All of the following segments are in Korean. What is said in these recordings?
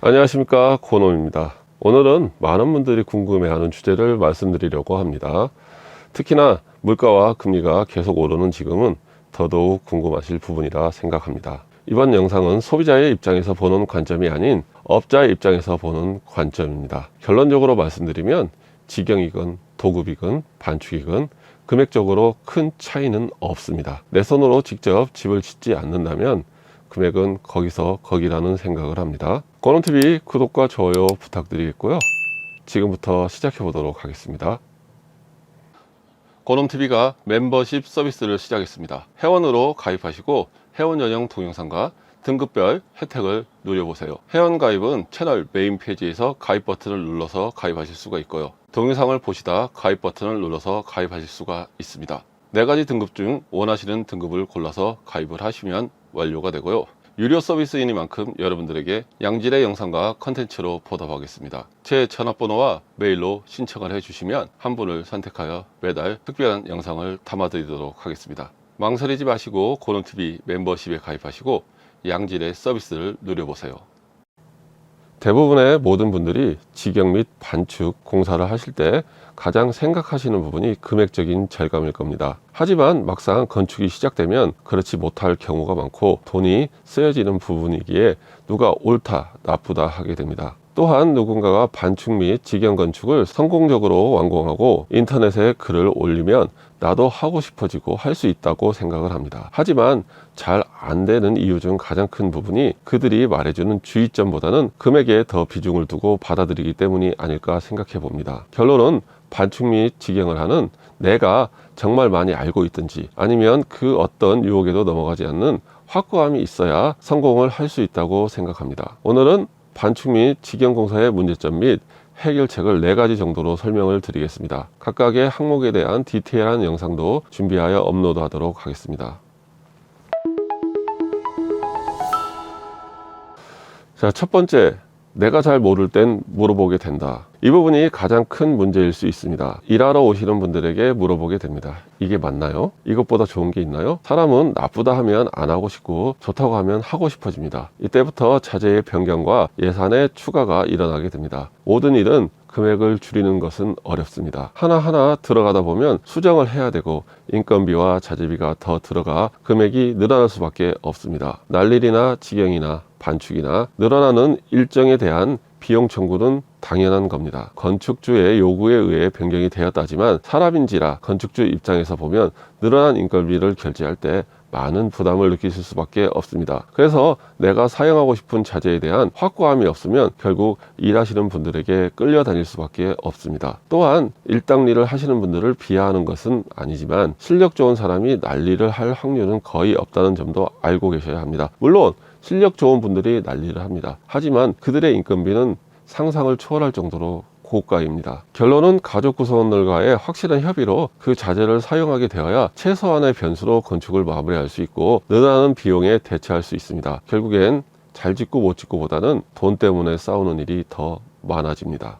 안녕하십니까, 고놈입니다. 오늘은 많은 분들이 궁금해하는 주제를 말씀드리려고 합니다. 특히나 물가와 금리가 계속 오르는 지금은 더더욱 궁금하실 부분이라 생각합니다. 이번 영상은 소비자의 입장에서 보는 관점이 아닌 업자의 입장에서 보는 관점입니다. 결론적으로 말씀드리면 직영이건 도급이건 반축이건 금액적으로 큰 차이는 없습니다. 내 손으로 직접 집을 짓지 않는다면 금액은 거기서 거기라는 생각을 합니다. 고놈TV 구독과 좋아요 부탁드리겠고요. 지금부터 시작해 보도록 하겠습니다. 고놈TV가 멤버십 서비스를 시작했습니다. 회원으로 가입하시고 회원 전용 동영상과 등급별 혜택을 누려보세요. 회원 가입은 채널 메인 페이지에서 가입 버튼을 눌러서 가입하실 수가 있고요. 동영상을 보시다 가입 버튼을 눌러서 가입하실 수가 있습니다. 4가지 등급 중 원하시는 등급을 골라서 가입을 하시면 완료가 되고요. 유료 서비스이니만큼 여러분들에게 양질의 영상과 컨텐츠로 보답하겠습니다. 제 전화번호와 메일로 신청을 해주시면 한 분을 선택하여 매달 특별한 영상을 담아드리도록 하겠습니다. 망설이지 마시고 고놈TV 멤버십에 가입하시고 양질의 서비스를 누려보세요. 대부분의 모든 분들이 직영 및 반축 공사를 하실 때 가장 생각하시는 부분이 금액적인 절감일 겁니다. 하지만 막상 건축이 시작되면 그렇지 못할 경우가 많고 돈이 쓰여지는 부분이기에 누가 옳다 나쁘다 하게 됩니다. 또한 누군가가 반축 및 직영 건축을 성공적으로 완공하고 인터넷에 글을 올리면 나도 하고 싶어지고 할 수 있다고 생각을 합니다. 하지만 잘 안 되는 이유 중 가장 큰 부분이 그들이 말해주는 주의점보다는 금액에 더 비중을 두고 받아들이기 때문이 아닐까 생각해 봅니다. 결론은 반축 및 직영을 하는 내가 정말 많이 알고 있든지 아니면 그 어떤 유혹에도 넘어가지 않는 확고함이 있어야 성공을 할 수 있다고 생각합니다. 오늘은 반축 및 직영 공사의 문제점 및 해결책을 4가지 정도로 설명을 드리겠습니다. 각각의 항목에 대한 디테일한 영상도 준비하여 업로드 하도록 하겠습니다. 자, 첫 번째, 내가 잘 모를 땐 물어보게 된다. 이 부분이 가장 큰 문제일 수 있습니다. 일하러 오시는 분들에게 물어보게 됩니다. 이게 맞나요? 이것보다 좋은 게 있나요? 사람은 나쁘다 하면 안 하고 싶고 좋다고 하면 하고 싶어집니다. 이때부터 자재의 변경과 예산의 추가가 일어나게 됩니다. 모든 일은 금액을 줄이는 것은 어렵습니다. 하나하나 들어가다 보면 수정을 해야 되고 인건비와 자재비가 더 들어가 금액이 늘어날 수밖에 없습니다. 날일이나 직영이나 반축이나 늘어나는 일정에 대한 비용 청구는 당연한 겁니다. 건축주의 요구에 의해 변경이 되었다지만 사람인지라 건축주 입장에서 보면 늘어난 인건비를 결제할 때 많은 부담을 느끼실 수밖에 없습니다. 그래서 내가 사용하고 싶은 자재에 대한 확고함이 없으면 결국 일하시는 분들에게 끌려다닐 수밖에 없습니다. 또한 일당일을 하시는 분들을 비하하는 것은 아니지만 실력 좋은 사람이 난리를 할 확률은 거의 없다는 점도 알고 계셔야 합니다. 물론 실력 좋은 분들이 난리를 합니다. 하지만 그들의 인건비는 상상을 초월할 정도로 고가입니다. 결론은 가족 구성원들과의 확실한 협의로 그 자재를 사용하게 되어야 최소한의 변수로 건축을 마무리할 수 있고 늘어나는 비용에 대처할 수 있습니다. 결국엔 잘 짓고 못 짓고 보다는 돈 때문에 싸우는 일이 더 많아집니다.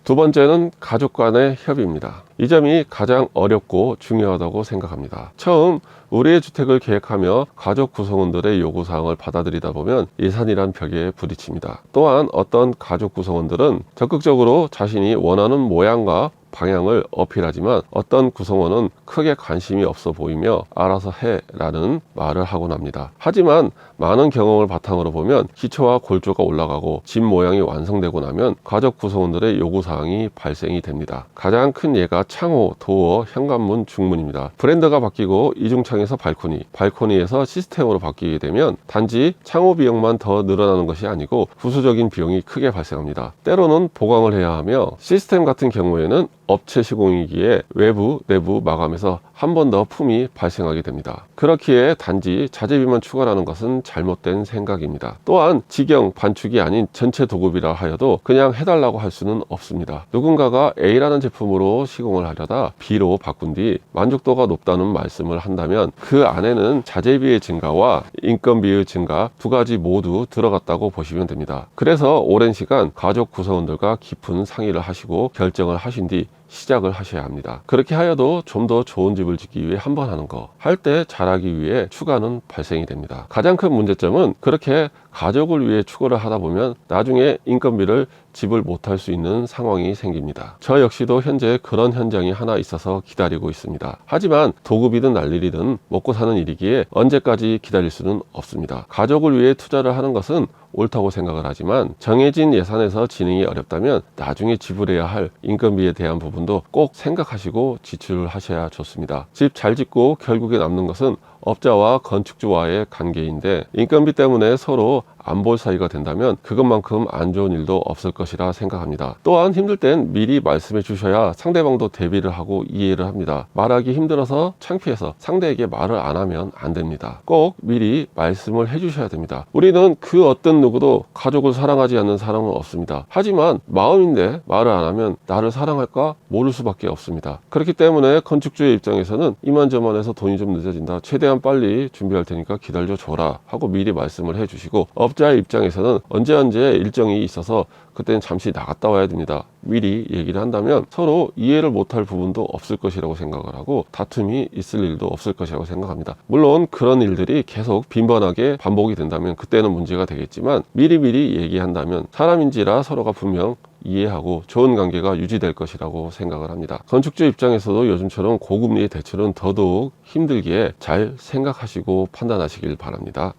두 번째는 가족 간의 협의입니다. 이 점이 가장 어렵고 중요하다고 생각합니다. 처음 우리의 주택을 계획하며 가족 구성원들의 요구사항을 받아들이다 보면 예산이란 벽에 부딪힙니다. 또한 어떤 가족 구성원들은 적극적으로 자신이 원하는 모양과 방향을 어필하지만 어떤 구성원은 크게 관심이 없어 보이며 알아서 해 라는 말을 하곤 합니다. 하지만 많은 경험을 바탕으로 보면 기초와 골조가 올라가고 집 모양이 완성되고 나면 가족 구성원들의 요구사항이 발생이 됩니다. 가장 큰 예가 창호, 도어, 현관문, 중문입니다. 브랜드가 바뀌고 이중창에서 발코니, 발코니에서 시스템으로 바뀌게 되면 단지 창호 비용만 더 늘어나는 것이 아니고 부수적인 비용이 크게 발생합니다. 때로는 보강을 해야 하며 시스템 같은 경우에는 업체 시공이기에 외부, 내부 마감에서 한 번 더 품이 발생하게 됩니다. 그렇기에 단지 자재비만 추가하는 것은 잘못된 생각입니다. 또한 직영, 반축이 아닌 전체 도급이라 하여도 그냥 해달라고 할 수는 없습니다. 누군가가 A라는 제품으로 시공을 하려다 B로 바꾼 뒤 만족도가 높다는 말씀을 한다면 그 안에는 자재비의 증가와 인건비의 증가 2가지 모두 들어갔다고 보시면 됩니다. 그래서 오랜 시간 가족 구성원들과 깊은 상의를 하시고 결정을 하신 뒤 시작을 하셔야 합니다. 그렇게 하여도 좀 더 좋은 집을 짓기 위해 한 번 하는 거, 할 때 잘하기 위해 추가는 발생이 됩니다. 가장 큰 문제점은 그렇게 가족을 위해 추구를 하다 보면 나중에 인건비를 지불 못할 수 있는 상황이 생깁니다. 저 역시도 현재 그런 현장이 하나 있어서 기다리고 있습니다. 하지만 도급이든 날일이든 먹고 사는 일이기에 언제까지 기다릴 수는 없습니다. 가족을 위해 투자를 하는 것은 옳다고 생각을 하지만 정해진 예산에서 진행이 어렵다면 나중에 지불해야 할 인건비에 대한 부분도 꼭 생각하시고 지출을 하셔야 좋습니다. 집 잘 짓고 결국에 남는 것은 업자와 건축주와의 관계인데 인건비 때문에 서로 안 볼 사이가 된다면 그것만큼 안 좋은 일도 없을 것이라 생각합니다. 또한 힘들 땐 미리 말씀해 주셔야 상대방도 대비를 하고 이해를 합니다. 말하기 힘들어서 창피해서 상대에게 말을 안 하면 안 됩니다. 꼭 미리 말씀을 해 주셔야 됩니다. 우리는 그 어떤 누구도 가족을 사랑하지 않는 사람은 없습니다. 하지만 마음인데 말을 안 하면 나를 사랑할까 모를 수밖에 없습니다. 그렇기 때문에 건축주의 입장에서는 이만저만해서 돈이 좀 늦어진다, 최대한 빨리 준비할 테니까 기다려 줘라 하고 미리 말씀을 해 주시고, 업자의 입장에서는 언제 일정이 있어서 그때는 잠시 나갔다 와야 됩니다, 미리 얘기를 한다면 서로 이해를 못할 부분도 없을 것이라고 생각을 하고 다툼이 있을 일도 없을 것이라고 생각합니다. 물론 그런 일들이 계속 빈번하게 반복이 된다면 그때는 문제가 되겠지만 미리미리 얘기한다면 사람인지라 서로가 분명 이해하고 좋은 관계가 유지될 것이라고 생각을 합니다. 건축주 입장에서도 요즘처럼 고금리의 대출은 더더욱 힘들기에 잘 생각하시고 판단하시길 바랍니다.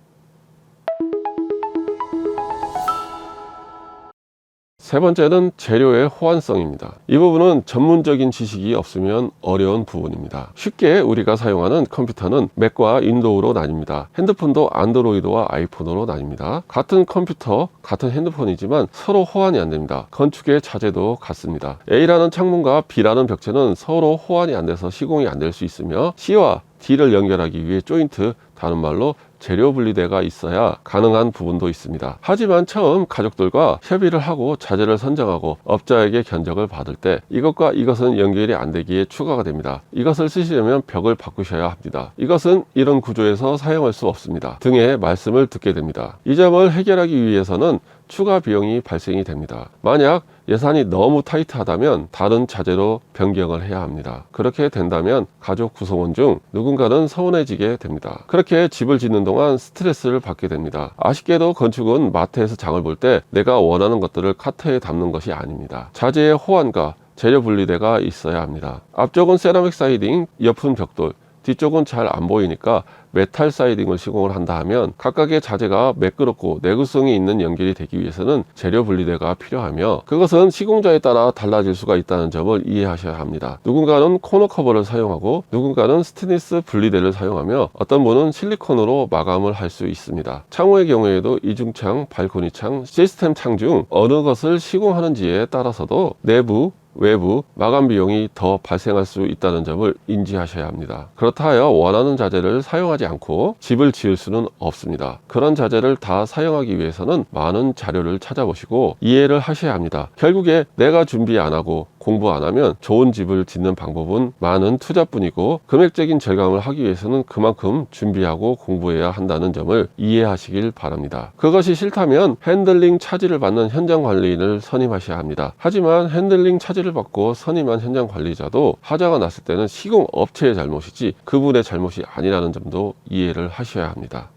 세 번째는 재료의 호환성입니다. 이 부분은 전문적인 지식이 없으면 어려운 부분입니다. 쉽게 우리가 사용하는 컴퓨터는 맥과 윈도우로 나뉩니다. 핸드폰도 안드로이드와 아이폰으로 나뉩니다. 같은 컴퓨터, 같은 핸드폰이지만 서로 호환이 안 됩니다. 건축의 자재도 같습니다. A라는 창문과 B라는 벽체는 서로 호환이 안 돼서 시공이 안 될 수 있으며 C와 D를 연결하기 위해 조인트, 다른 말로 재료 분리대가 있어야 가능한 부분도 있습니다. 하지만 처음 가족들과 협의를 하고 자재를 선정하고 업자에게 견적을 받을 때 이것과 이것은 연결이 안 되기에 추가가 됩니다. 이것을 쓰시려면 벽을 바꾸셔야 합니다. 이것은 이런 구조에서 사용할 수 없습니다 등의 말씀을 듣게 됩니다. 이 점을 해결하기 위해서는 추가 비용이 발생이 됩니다. 만약 예산이 너무 타이트하다면 다른 자재로 변경을 해야 합니다. 그렇게 된다면 가족 구성원 중 누군가는 서운해지게 됩니다. 그렇게 집을 짓는 동안 스트레스를 받게 됩니다. 아쉽게도 건축은 마트에서 장을 볼 때 내가 원하는 것들을 카트에 담는 것이 아닙니다. 자재의 호환과 재료 분리대가 있어야 합니다. 앞쪽은 세라믹 사이딩, 옆은 벽돌, 뒤쪽은 잘 안 보이니까 메탈 사이딩을 시공을 한다 하면 각각의 자재가 매끄럽고 내구성이 있는 연결이 되기 위해서는 재료 분리대가 필요하며 그것은 시공자에 따라 달라질 수가 있다는 점을 이해하셔야 합니다. 누군가는 코너 커버를 사용하고 누군가는 스테인리스 분리대를 사용하며 어떤 분은 실리콘으로 마감을 할 수 있습니다. 창호의 경우에도 이중창, 발코니 창, 시스템 창 중 어느 것을 시공하는지에 따라서도 내부, 외부 마감 비용이 더 발생할 수 있다는 점을 인지하셔야 합니다. 그렇다 하여 원하는 자재를 사용하지 않고 집을 지을 수는 없습니다. 그런 자재를 다 사용하기 위해서는 많은 자료를 찾아보시고 이해를 하셔야 합니다. 결국에 내가 준비 안 하고 공부 안 하면 좋은 집을 짓는 방법은 많은 투자뿐이고 금액적인 절감을 하기 위해서는 그만큼 준비하고 공부해야 한다는 점을 이해하시길 바랍니다. 그것이 싫다면 핸들링 차지를 받는 현장 관리인을 선임하셔야 합니다. 하지만 핸들링 차지를 받고 선임한 현장 관리자도 하자가 났을 때는 시공 업체의 잘못이지 그분의 잘못이 아니라는 점도 이해를 하셔야 합니다.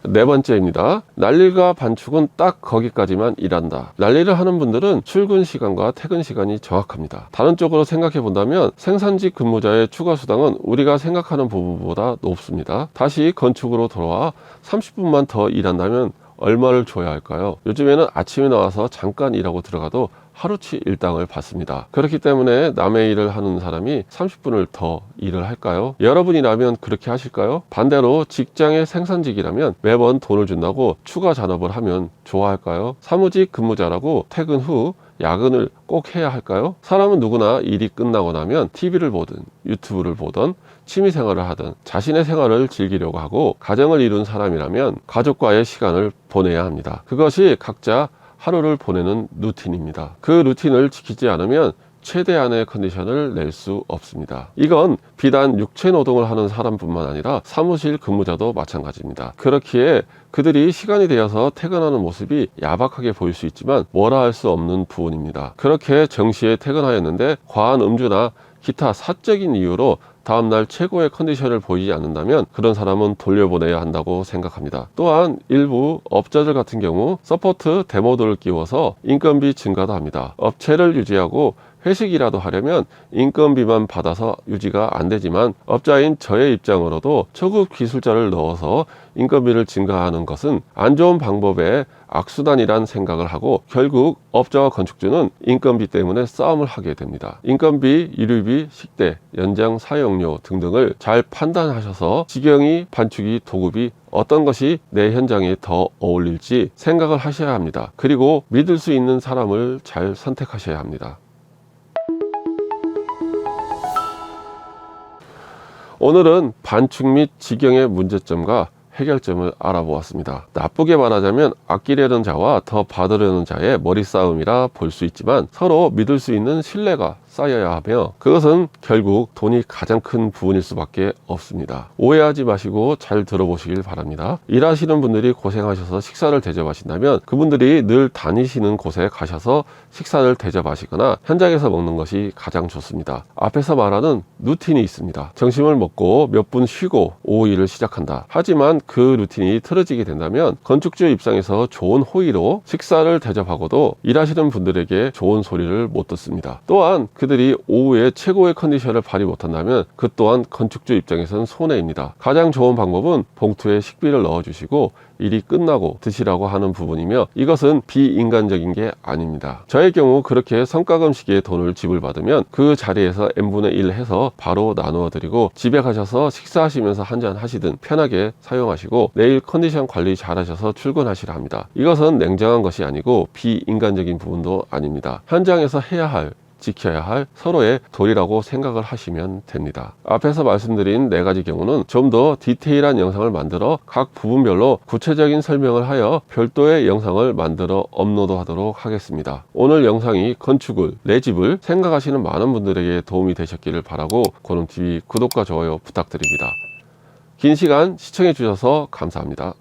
네 번째입니다. 날일과 반축은 딱 거기까지만 일한다. 날일을 하는 분들은 출근 시간과 퇴근 시간이 정확합니다. 다른 쪽으로 생각해 본다면 생산직 근무자의 추가 수당은 우리가 생각하는 부분보다 높습니다. 다시 건축으로 돌아와 30분만 더 일한다면 얼마를 줘야 할까요? 요즘에는 아침에 나와서 잠깐 일하고 들어가도 하루치 일당을 받습니다. 그렇기 때문에 남의 일을 하는 사람이 30분을 더 일을 할까요? 여러분이라면 그렇게 하실까요? 반대로 직장의 생산직이라면 매번 돈을 준다고 추가 잔업을 하면 좋아할까요? 사무직 근무자라고 퇴근 후 야근을 꼭 해야 할까요? 사람은 누구나 일이 끝나고 나면 TV를 보든 유튜브를 보든 취미생활을 하든 자신의 생활을 즐기려고 하고 가정을 이룬 사람이라면 가족과의 시간을 보내야 합니다. 그것이 각자 하루를 보내는 루틴입니다. 그 루틴을 지키지 않으면 최대한의 컨디션을 낼 수 없습니다. 이건 비단 육체 노동을 하는 사람뿐만 아니라 사무실 근무자도 마찬가지입니다. 그렇기에 그들이 시간이 되어서 퇴근하는 모습이 야박하게 보일 수 있지만 뭐라 할 수 없는 부분입니다. 그렇게 정시에 퇴근하였는데 과한 음주나 기타 사적인 이유로 다음날 최고의 컨디션을 보이지 않는다면 그런 사람은 돌려보내야 한다고 생각합니다. 또한 일부 업자들 같은 경우 서포트 데모들을 끼워서 인건비 증가도 합니다. 업체를 유지하고 회식이라도 하려면 인건비만 받아서 유지가 안 되지만 업자인 저의 입장으로도 초급 기술자를 넣어서 인건비를 증가하는 것은 안 좋은 방법의 악순환이란 생각을 하고 결국 업자와 건축주는 인건비 때문에 싸움을 하게 됩니다. 인건비, 유류비, 식대, 연장 사용료 등등을 잘 판단하셔서 지경이, 반축이, 도급이 어떤 것이 내 현장에 더 어울릴지 생각을 하셔야 합니다. 그리고 믿을 수 있는 사람을 잘 선택하셔야 합니다. 오늘은 반축 및 지경의 문제점과 해결점을 알아보았습니다. 나쁘게 말하자면 아끼려는 자와 더 받으려는 자의 머리 싸움이라 볼 수 있지만 서로 믿을 수 있는 신뢰가 쌓여야 하며 그것은 결국 돈이 가장 큰 부분일 수밖에 없습니다. 오해하지 마시고 잘 들어보시길 바랍니다. 일하시는 분들이 고생하셔서 식사를 대접하신다면 그분들이 늘 다니시는 곳에 가셔서 식사를 대접하시거나 현장에서 먹는 것이 가장 좋습니다. 앞에서 말하는 루틴이 있습니다. 점심을 먹고 몇 분 쉬고 오후 일을 시작한다. 하지만 그 루틴이 틀어지게 된다면 건축주 입장에서 좋은 호의로 식사를 대접하고도 일하시는 분들에게 좋은 소리를 못 듣습니다. 또한 그들이 오후에 최고의 컨디션을 발휘 못한다면 그 또한 건축주 입장에서는 손해입니다. 가장 좋은 방법은 봉투에 식비를 넣어주시고 일이 끝나고 드시라고 하는 부분이며 이것은 비인간적인 게 아닙니다. 저의 경우 그렇게 성과금 시기에 돈을 지불받으면 그 자리에서 n분의 1 해서 바로 나누어 드리고 집에 가셔서 식사하시면서 한잔 하시든 편하게 사용하시고 내일 컨디션 관리 잘 하셔서 출근하시라 합니다. 이것은 냉정한 것이 아니고 비인간적인 부분도 아닙니다. 현장에서 해야 할 지켜야 할 서로의 도리라고 생각을 하시면 됩니다. 앞에서 말씀드린 4가지 경우는 좀 더 디테일한 영상을 만들어 각 부분별로 구체적인 설명을 하여 별도의 영상을 만들어 업로드하도록 하겠습니다. 오늘 영상이 건축을, 내 집을 생각하시는 많은 분들에게 도움이 되셨기를 바라고 고놈TV 구독과 좋아요 부탁드립니다. 긴 시간 시청해 주셔서 감사합니다.